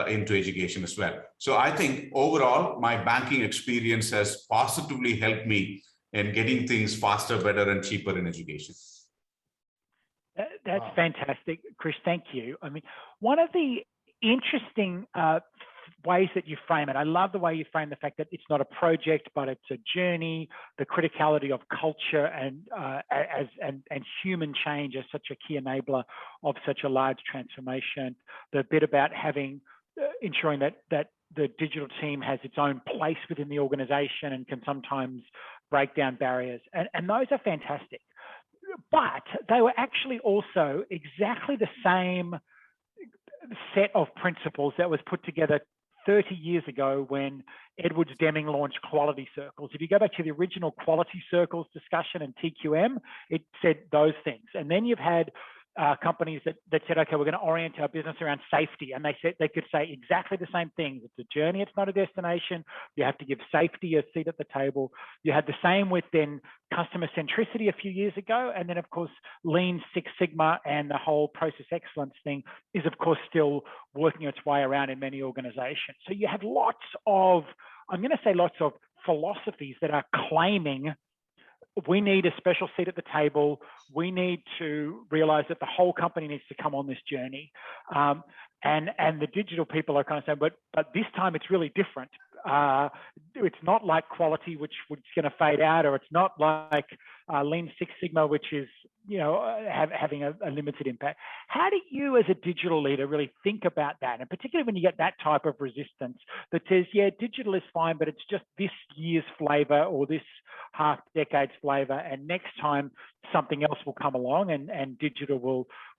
into education as well. So I think overall, my banking experience has positively helped me in getting things faster, better, and cheaper in education. That's fantastic, Krish. Thank you. I mean, one of the interesting ways that you frame it, I love the way you frame the fact that it's not a project, but it's a journey, the criticality of culture and human change as such a key enabler of such a large transformation, the bit about ensuring that the digital team has its own place within the organization and can sometimes break down barriers. And those are fantastic. But they were actually also exactly the same set of principles that was put together 30 years ago when Edwards Deming launched quality circles. If you go back to the original quality circles discussion in TQM, it said those things. And then you've had companies that said, okay, we're going to orient our business around safety. And they said they could say exactly the same things. It's a journey, it's not a destination. You have to give safety a seat at the table. You had the same with then customer centricity a few years ago. And then, of course, Lean Six Sigma and the whole process excellence thing is, of course, still working its way around in many organizations. So you have lots of philosophies that are claiming we need a special seat at the table. We need to realize that the whole company needs to come on this journey. And the digital people are kind of saying, but this time it's really different. It's not like quality, which is going to fade out, or it's not like Lean Six Sigma, which is having a limited impact. How do you, as a digital leader, really think about that? And particularly when you get that type of resistance that says, yeah, digital is fine, but it's just this year's flavor or this half decade's flavor, and next time something else will come along and digital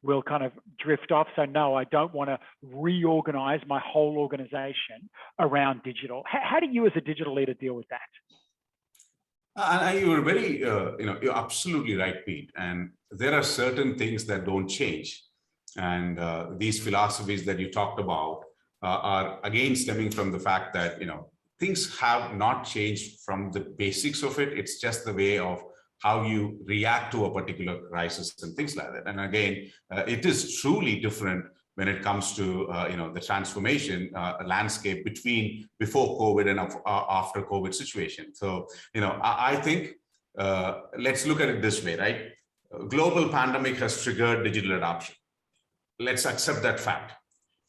will kind of drift off. So no, I don't want to reorganize my whole organization around digital. How do you as a digital leader deal with that? You were very, you're absolutely right, Pete. And there are certain things that don't change. And these philosophies that you talked about are again stemming from the fact that, things have not changed from the basics of it. It's just the way of how you react to a particular crisis and things like that. And again, it is truly different when it comes to the transformation landscape between before COVID and after COVID situation. So I think let's look at it this way, right? Global pandemic has triggered digital adoption. Let's accept that fact.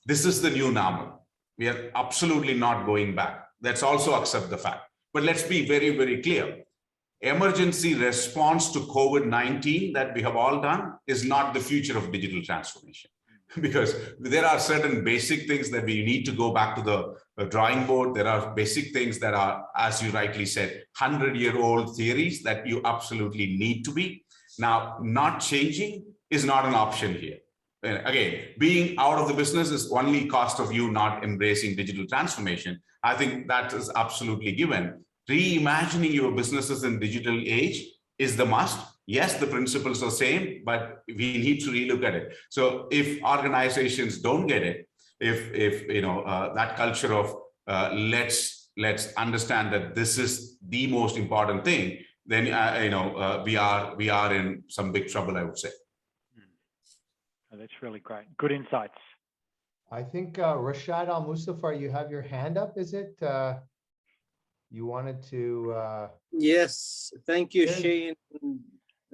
This is the new normal. We are absolutely not going back. Let's also accept the fact. But let's be very, very clear. Emergency response to COVID-19 that we have all done is not the future of digital transformation. because there are certain basic things that we need to go back to the drawing board. There are basic things that are, as you rightly said, 100-year-old theories that you absolutely need to be. Now, not changing is not an option here. Again, being out of the business is only cost of you not embracing digital transformation. I think that is absolutely given. Reimagining your businesses in digital age is the must. Yes, the principles are same, but we need to relook at it. So if organizations don't get it, if you know that culture of let's understand that this is the most important thing, then we are in some big trouble, I would say. Oh, that's really great. Good insights. I think Rashad Al Mustafa, you have your hand up. Is it? You wanted to? Yes, thank you, Yes. Shane.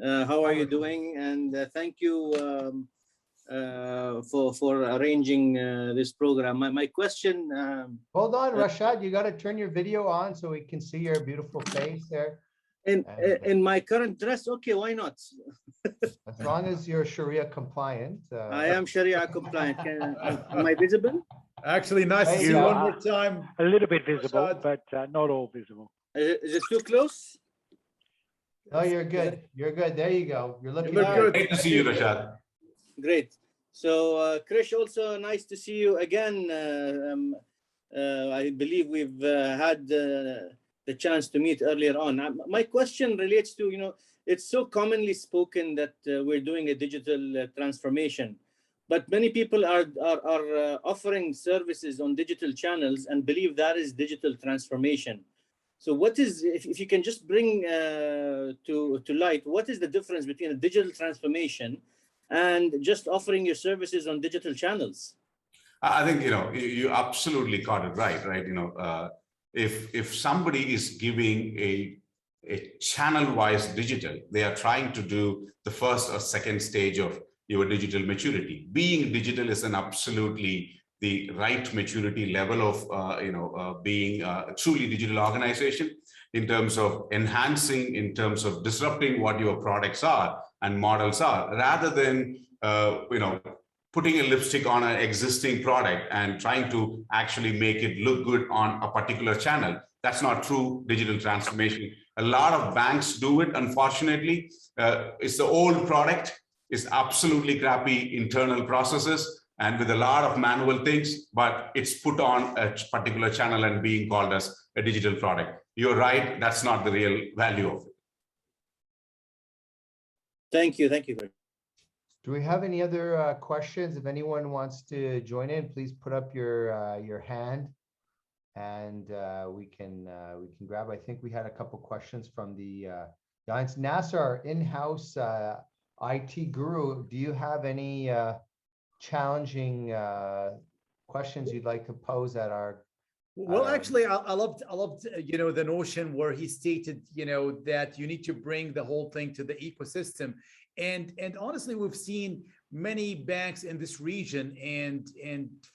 How are you doing? And thank you for arranging this program. My question. Hold on, Rashad. You got to turn your video on so we can see your beautiful face there. In my current dress, okay, why not? As long as you're Sharia compliant. I am Sharia compliant. Am I visible? Actually, nice to Hey, see you one uh, more time. A little bit visible, Rashad. but not all visible. Is it too close? No, you're good. You're good. There you go. You're looking look good. Great to see you, Rashad. Great. So, Krish, also nice to see you again. I believe we've had the chance to meet earlier on. My question relates to, it's so commonly spoken that we're doing a digital transformation, but many people are offering services on digital channels and believe that is digital transformation. So what is, if you can just bring to light, what is the difference between a digital transformation and just offering your services on digital channels? I think, you absolutely got it right? If somebody is giving a channel-wise digital, they are trying to do the first or second stage of your digital maturity. Being digital is an absolutely the right maturity level of being a truly digital organization in terms of enhancing, in terms of disrupting what your products are and models are, rather than putting a lipstick on an existing product and trying to actually make it look good on a particular channel. That's not true digital transformation. A lot of banks do it, unfortunately. It's the old product, it's absolutely crappy internal processes and with a lot of manual things, but it's put on a particular channel and being called as a digital product. You're right, that's not the real value of it. Thank you. Do we have any other questions? If anyone wants to join in, please put up your hand, and we can grab. I think we had a couple questions from the audience. Nasser, our in-house IT guru, do you have any challenging questions you'd like to pose at our? Well, actually, I loved the notion where he stated that you need to bring the whole thing to the ecosystem. And honestly, we've seen many banks in this region and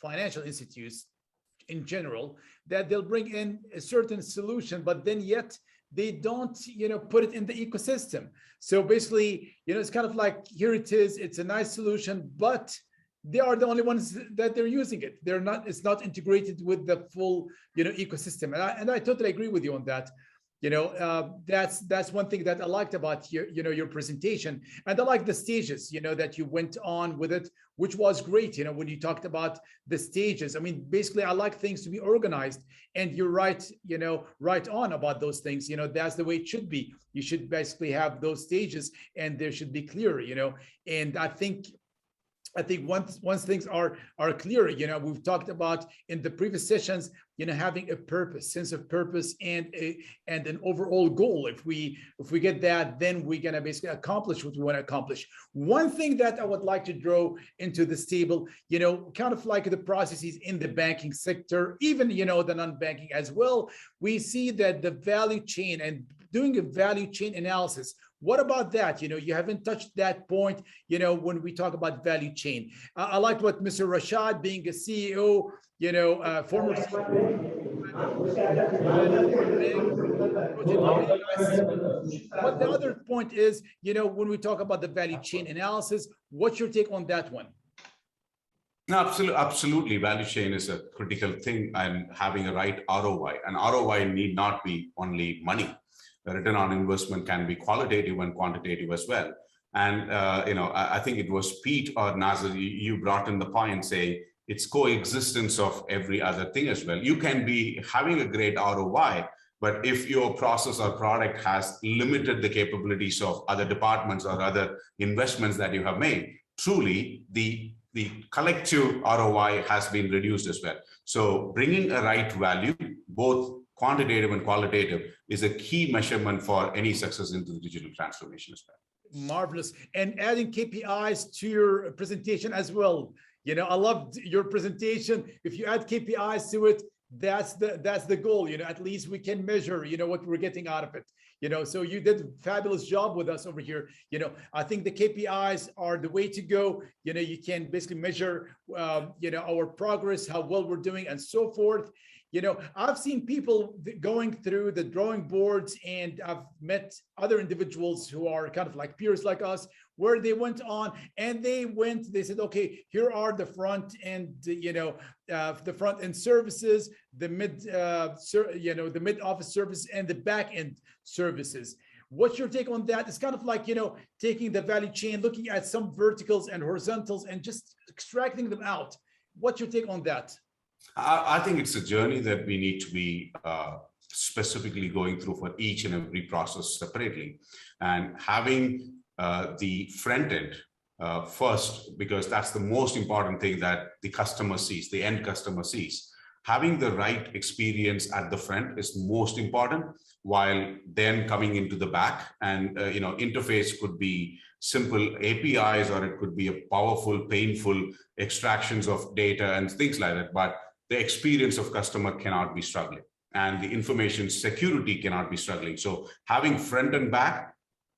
financial institutes in general that they'll bring in a certain solution, but then yet they don't put it in the ecosystem. So basically, it's kind of like, here it is, it's a nice solution, but they are the only ones that they're using it. They're not, it's not integrated with the full ecosystem. And I totally agree with you on that. That's one thing that I liked about your presentation. And I like the stages, that you went on with it, which was great. When you talked about the stages, I mean, basically I like things to be organized, and you're right, right on about those things. That's the way it should be. You should basically have those stages and there should be clear, and I think once things are clear, we've talked about in the previous sessions, having a purpose, sense of purpose, and an overall goal. If we get that, then we're gonna basically accomplish what we want to accomplish. One thing that I would like to draw into this table, kind of like the processes in the banking sector, even the non-banking as well, we see that the value chain and doing a value chain analysis. What about that? You haven't touched that point, when we talk about value chain. I liked what Mr. Rashad, being a CEO, former CEO. But the other point is, when we talk about the value chain analysis, what's your take on that one? No, absolutely. Value chain is a critical thing, and having a right ROI. And ROI need not be only money. The return on investment can be qualitative and quantitative as well. And I think it was Pete or Nasser, you brought in the point saying it's coexistence of every other thing as well. You can be having a great ROI, but if your process or product has limited the capabilities of other departments or other investments that you have made, truly the collective ROI has been reduced as well. So bringing a right value, both quantitative and qualitative, is a key measurement for any success into the digital transformation as well. Marvelous. And adding KPIs to your presentation as well. I loved your presentation. If you add KPIs to it, that's the goal. At least we can measure, what we're getting out of it. So you did a fabulous job with us over here. I think the KPIs are the way to go. You can basically measure, our progress, how well we're doing, and so forth. I've seen people going through the drawing boards, and I've met other individuals who are kind of like peers like us, where they went on and they said, okay, here are the front end, the front end services, the mid office services, and the back end services. What's your take on that? It's kind of like, taking the value chain, looking at some verticals and horizontals and just extracting them out. What's your take on that? I think it's a journey that we need to be specifically going through for each and every process separately, and having the front end first, because that's the most important thing that the customer sees, the end customer sees. Having the right experience at the front is most important, while then coming into the back. And interface could be simple APIs, or it could be a powerful, painful extractions of data and things like that. But the experience of customer cannot be struggling, and the information security cannot be struggling. So having front and back,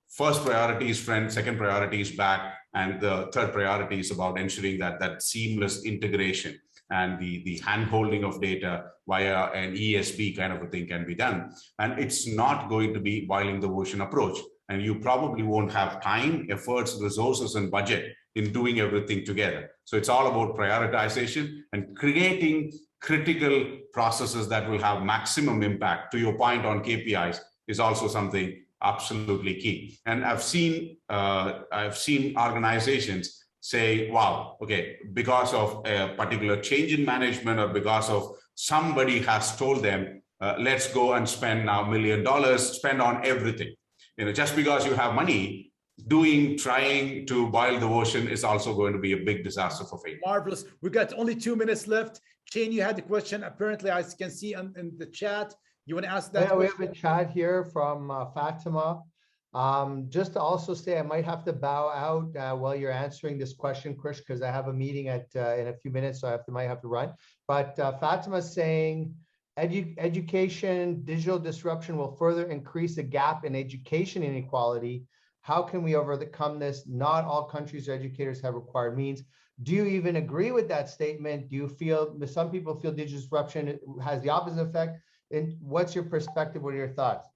first priority is front, second priority is back, and the third priority is about ensuring that seamless integration and the hand-holding of data via an ESB kind of a thing can be done. And it's not going to be boiling the ocean approach. And you probably won't have time, efforts, resources, and budget in doing everything together. So it's all about prioritization and creating critical processes that will have maximum impact. To your point on KPIs is also something absolutely key. And I've seen organizations say, wow, okay, because of a particular change in management, or because of somebody has told them, let's go and spend now $1 million, spend on everything. Just because you have money, trying to boil the ocean is also going to be a big disaster for failure. Marvelous. We've got only 2 minutes left. Shane, you had the question. Apparently, I can see in the chat. You want to ask that? Yeah, we have a chat here from Fatima. Just to also say, I might have to bow out while you're answering this question, Krish, because I have a meeting in a few minutes, so I might have to run. But Fatima's saying, education, digital disruption will further increase the gap in education inequality. How can we overcome this? Not all countries or educators have required means. Do you even agree with that statement? Do you feel, some people feel digital disruption has the opposite effect? And what's your perspective? What are your thoughts?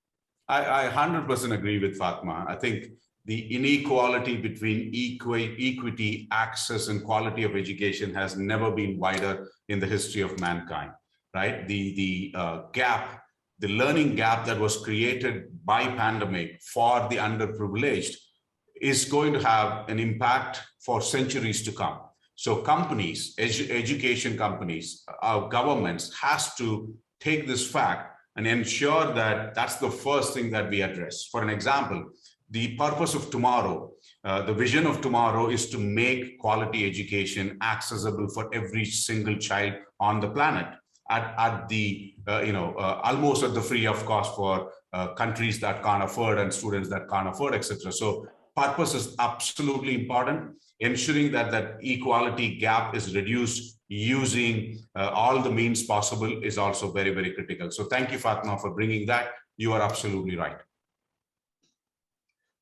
I 100% agree with Fatma. I think the inequality between equity, access, and quality of education has never been wider in the history of mankind, right? The gap, the learning gap that was created by pandemic for the underprivileged is going to have an impact for centuries to come. So companies, education companies, our governments has to take this fact and ensure that that's the first thing that we address. For an example, the purpose of tomorrow, the vision of tomorrow is to make quality education accessible for every single child on the planet at the, almost at the free of cost for countries that can't afford and students that can't afford, etc. So purpose is absolutely important. Ensuring that that equality gap is reduced using all the means possible is also very, very critical. So thank you, Fatma, for bringing that. You are absolutely right.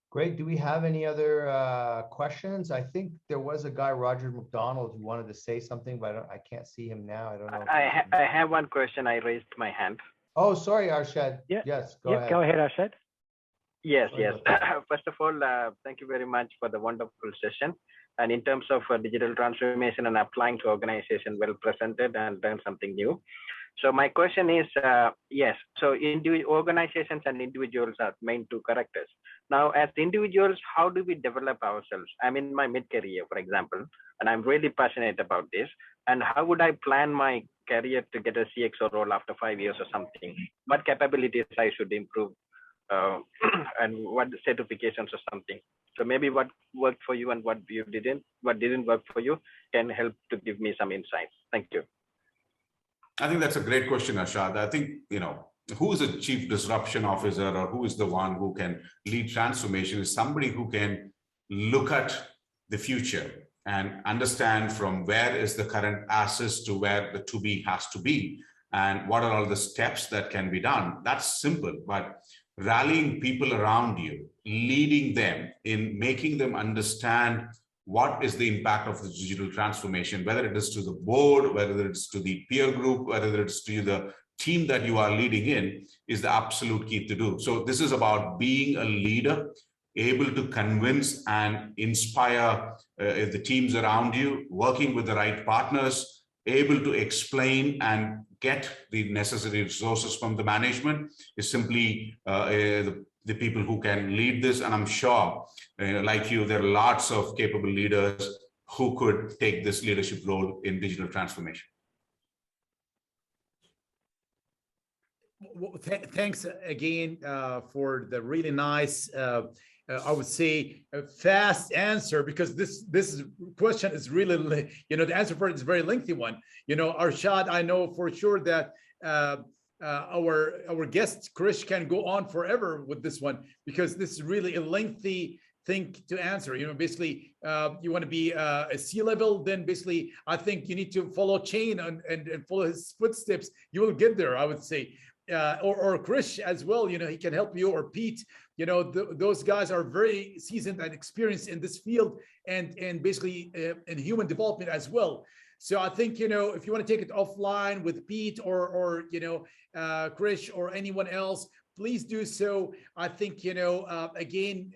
Great. Do we have any other questions? I think there was a guy, Roger McDonald, who wanted to say something, but I can't see him now. I don't know. I have one question. I raised my hand. Oh, sorry, Arshad. Yeah. Yes, go ahead. Go ahead, Arshad. Yes. First of all, thank you very much for the wonderful session. And in terms of digital transformation and applying to organization, well presented and learned something new. So my question is, yes, so organizations and individuals are main two characters. Now, as individuals, how do we develop ourselves? I'm in my mid-career, for example, and I'm really passionate about this. And how would I plan my career to get a CXO role after 5 years or something? What capabilities I should improve and what certifications or something? So maybe what worked for you and what didn't work for you can help to give me some insights. Thank you. I think that's a great question, Ashad. I think, who is a chief disruption officer or who is the one who can lead transformation is somebody who can look at the future and understand from where is the current assets to where the to be has to be and what are all the steps that can be done. That's simple, but rallying people around you, leading them in making them understand what is the impact of the digital transformation, whether it is to the board, whether it's to the peer group, whether it's to the team that you are leading in, is the absolute key to do. So this is about being a leader, able to convince and inspire the teams around you, working with the right partners, able to explain and get the necessary resources from the management is simply the people who can lead this. And I'm sure, like you, there are lots of capable leaders who could take this leadership role in digital transformation. Well, thanks again for the really nice, I would say, a fast answer, because this question is really, the answer for it is a very lengthy one. Arshad, I know for sure that our guest Krish can go on forever with this one, because this is really a lengthy thing to answer. Basically, you want to be a C-level, then basically I think you need to follow Chain and follow his footsteps. You will get there, I would say. Or Krish as well, he can help you, or Pete. Those guys are very seasoned and experienced in this field and basically in human development as well. So I think, if you want to take it offline with Pete or Krish or anyone else, please do so. I think, again,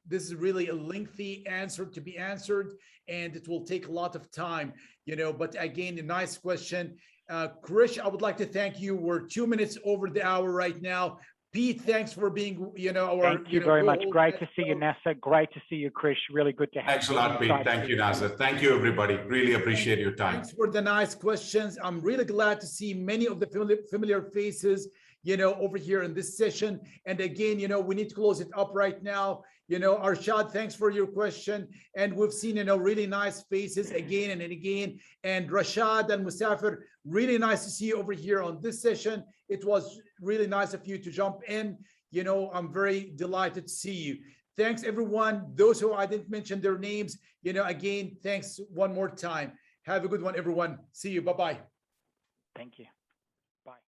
this is really a lengthy answer to be answered, and it will take a lot of time, but again, a nice question. Krish, I would like to thank you. We're 2 minutes over the hour right now. Pete, thanks for being, Thank you very much. Great to see you, Nasser. Great to see you, Krish. Really good to have you. Thanks a lot, Pete. Thank you, Nasser. Thank you, everybody. Really appreciate your time. Thanks for the nice questions. I'm really glad to see many of the familiar faces, over here in this session. And again, we need to close it up right now. Arshad, thanks for your question. And we've seen, really nice faces again and again. And Rashad and Musafir, really nice to see you over here on this session. It was really nice of you to jump in. I'm very delighted to see you. Thanks, everyone. Those who I didn't mention their names, again, thanks one more time. Have a good one, everyone. See you. Bye-bye. Thank you.